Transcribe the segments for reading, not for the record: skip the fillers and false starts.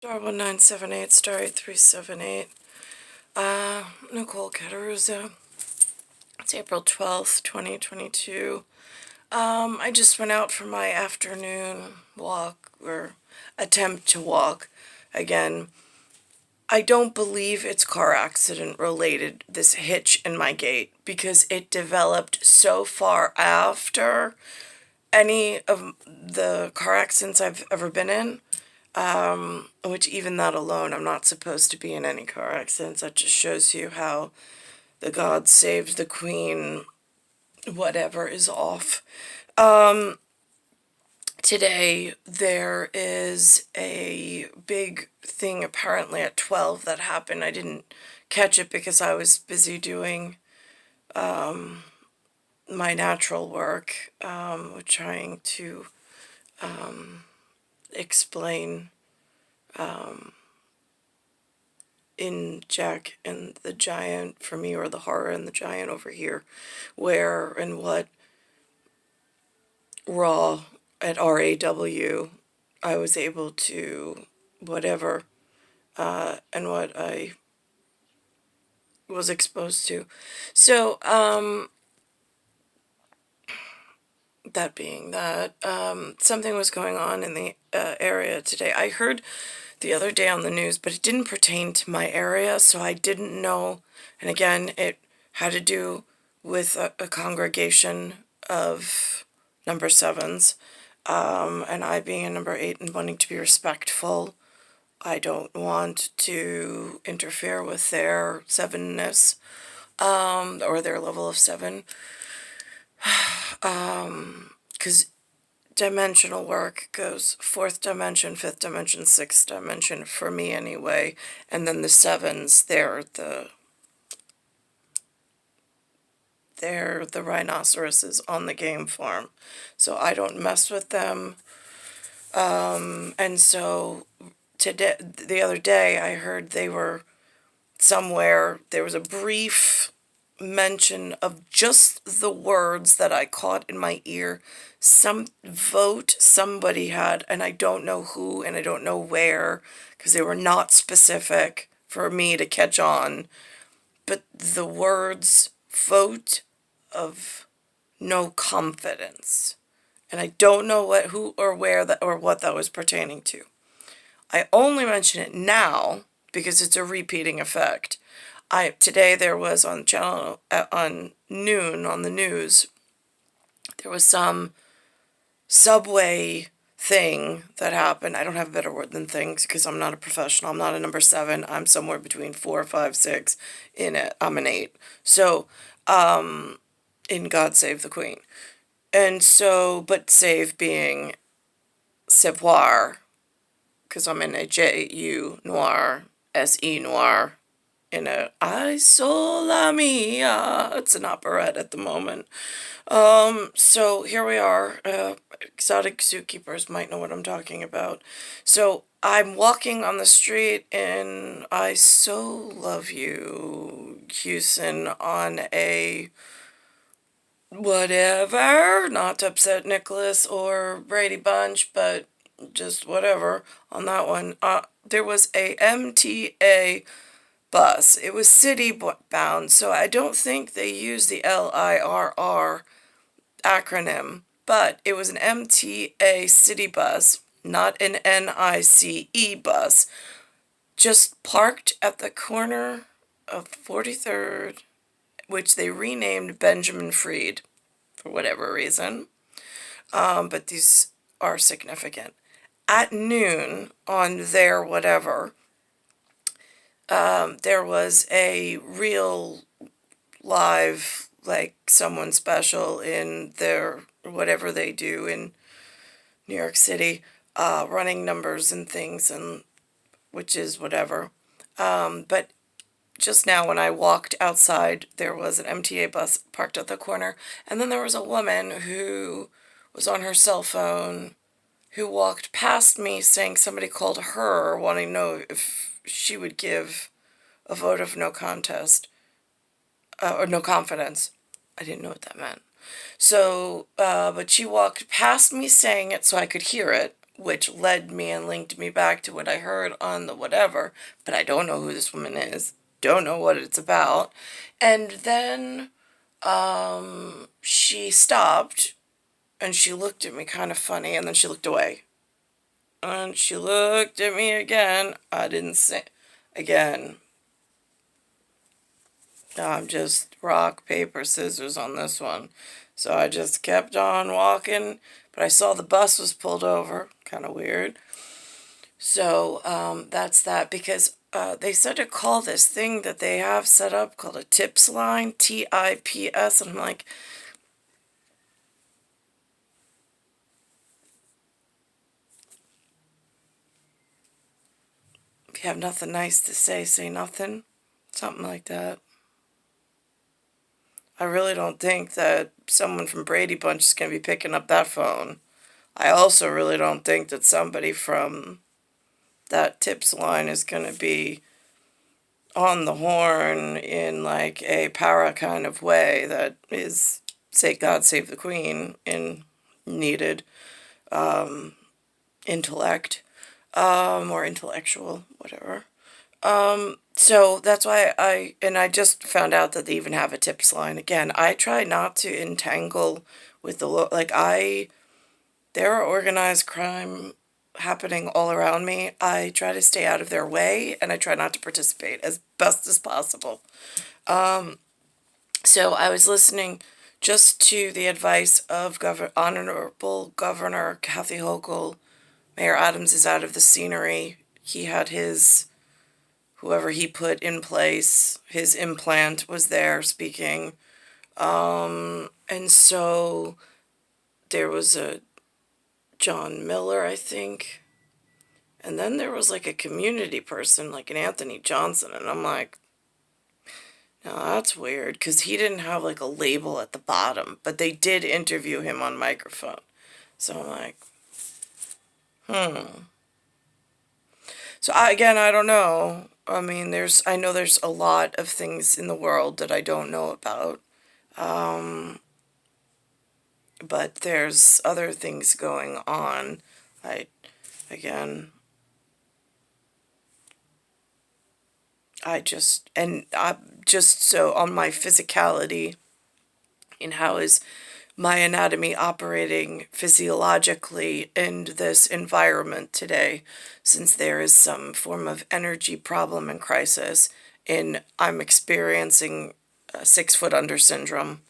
Star 1978, star 8378. Nicole Cattaruzza. It's April 12th, 2022. I just went out for my afternoon walk, or attempt to walk. Again, I don't believe it's car accident related, this hitch in my gait, because it developed so far after any of the car accidents I've ever been in. Which even that alone, I'm not supposed to be in any car accidents. That just shows you how the God saved the Queen, whatever is off. Today there is a big thing apparently at 12 that happened. I didn't catch it because I was busy doing my natural work, trying to explain in Jack and the Giant for me, or the Horror and the Giant over here, where and what Raw at RAW I was able to whatever, and what I was exposed to. So, that being that, something was going on in the area today. I heard the other day on the news, but it didn't pertain to my area, so I didn't know. And again, it had to do with a congregation of number sevens, and I being a number 8 and wanting to be respectful. I don't want to interfere with their sevenness, or their level of 7, because dimensional work goes 4th dimension, 5th dimension, 6th dimension, for me anyway, and then the 7s, they're the rhinoceroses on the game farm, so I don't mess with them. And so today, the other day, I heard they were somewhere, there was a brief mention of just the words that I caught in my ear. Some vote somebody had, and I don't know who and I don't know where, because they were not specific for me to catch on, but the words vote of no confidence, and I don't know who or where that, or what that was pertaining to. I only mention it now because it's a repeating effect. Today there was on channel on noon on the news, there was some subway thing that happened. I don't have a better word than things because I'm not a professional. I'm not a number 7. I'm somewhere between 4, 5, 6 in it. I'm an 8. So, in God Save the Queen. And so, but save being savoir, because I'm in a J-U noir, S-E noir, in a I Sol La Mia. It's an operette at the moment. So here we are. Exotic zookeepers might know what I'm talking about. So I'm walking on the street in I So Love You, Houston, on a whatever, not to upset Nicholas or Brady Bunch, but just whatever on that one. There was a MTA bus. It was city bound, so I don't think they used the LIRR acronym, but it was an MTA city bus, not an NICE bus, just parked at the corner of 43rd, which they renamed Benjamin Freed for whatever reason, but these are significant. At noon on their whatever, there was a real live, like someone special in their whatever they do in New York City, running numbers and things, and which is whatever. But just now when I walked outside, there was an MTA bus parked at the corner, and then there was a woman who was on her cell phone who walked past me saying somebody called her wanting to know if she would give a vote of no contest, or no confidence. I didn't know what that meant. So, but she walked past me saying it so I could hear it, which led me and linked me back to what I heard on the whatever, but I don't know who this woman is, don't know what it's about. And then she stopped and she looked at me kind of funny, and then she looked away. And she looked at me again. I didn't say again. I'm just rock, paper, scissors on this one. So I just kept on walking, but I saw the bus was pulled over. Kind of weird. So that's that, because they said to call this thing that they have set up called a TIPS line, TIPS, and I'm like, if you have nothing nice to say nothing. Something like that. I really don't think that someone from Brady Bunch is going to be picking up that phone. I also really don't think that somebody from that tips line is going to be on the horn in like a para kind of way that is, say, God save the Queen in needed intellect, or intellectual, whatever. So that's why I just found out that they even have a tips line. Again, I try not to entangle with there are organized crime happening all around me. I try to stay out of their way, and I try not to participate as best as possible. So I was listening just to the advice of Honorable Governor Kathy Hochul. Mayor Adams is out of the scenery. He had whoever he put in place, his implant was there speaking. And so there was a John Miller, I think. And then there was like a community person, like an Anthony Johnson. And I'm like, now that's weird, because he didn't have like a label at the bottom, but they did interview him on microphone. So I'm like, So again, I don't know. I mean, I know there's a lot of things in the world that I don't know about. But there's other things going on. Again, I'm just so on my physicality, and how is my anatomy operating physiologically in this environment today, since there is some form of energy problem and crisis, and I'm experiencing 6 foot under syndrome,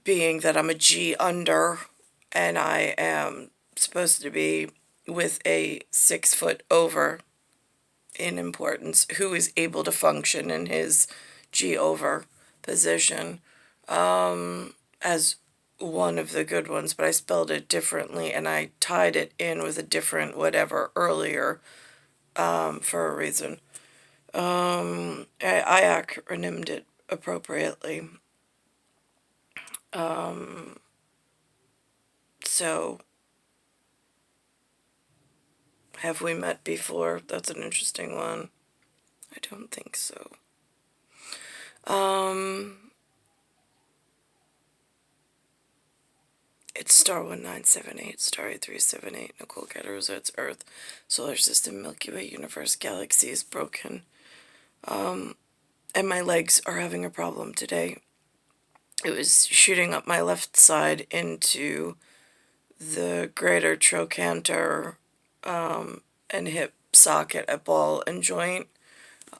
being that I'm a G under, and I am supposed to be with a 6 foot over in importance, who is able to function in his G over position, as one of the good ones, but I spelled it differently, and I tied it in with a different whatever earlier, for a reason. I acronymed it appropriately. So, have we met before? That's an interesting one. I don't think so. It's star 1978, star 8378, Nicole, Cattaruzza, it's Earth, solar system, Milky Way, universe, galaxy is broken. And my legs are having a problem today. It was shooting up my left side into the greater trochanter, and hip socket at ball and joint.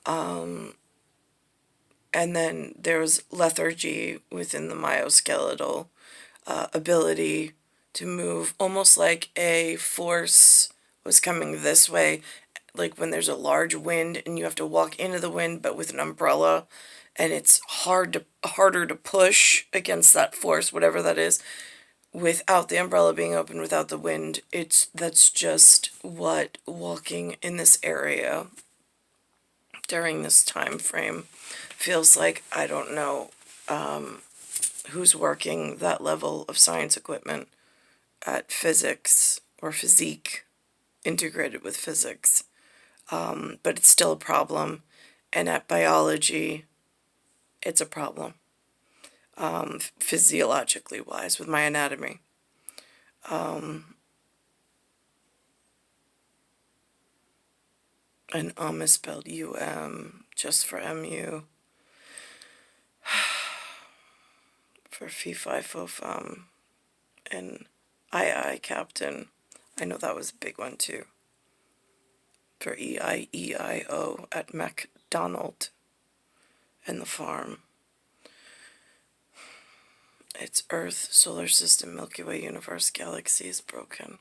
And then there was lethargy within the myoskeletal ability to move, almost like a force was coming this way, like when there's a large wind and you have to walk into the wind but with an umbrella, and it's harder to push against that force, whatever that is, without the umbrella being open, without the wind. That's just what walking in this area during this time frame feels like. I don't know who's working that level of science equipment at physics or physique integrated with physics, but it's still a problem. And at biology, it's a problem, physiologically wise, with my anatomy. And is spelled just for MU. For fee fi fo fum. And I captain. I know that was a big one too. For EIEIO at McDonald and the farm. It's Earth, Solar System, Milky Way, Universe, Galaxy is broken.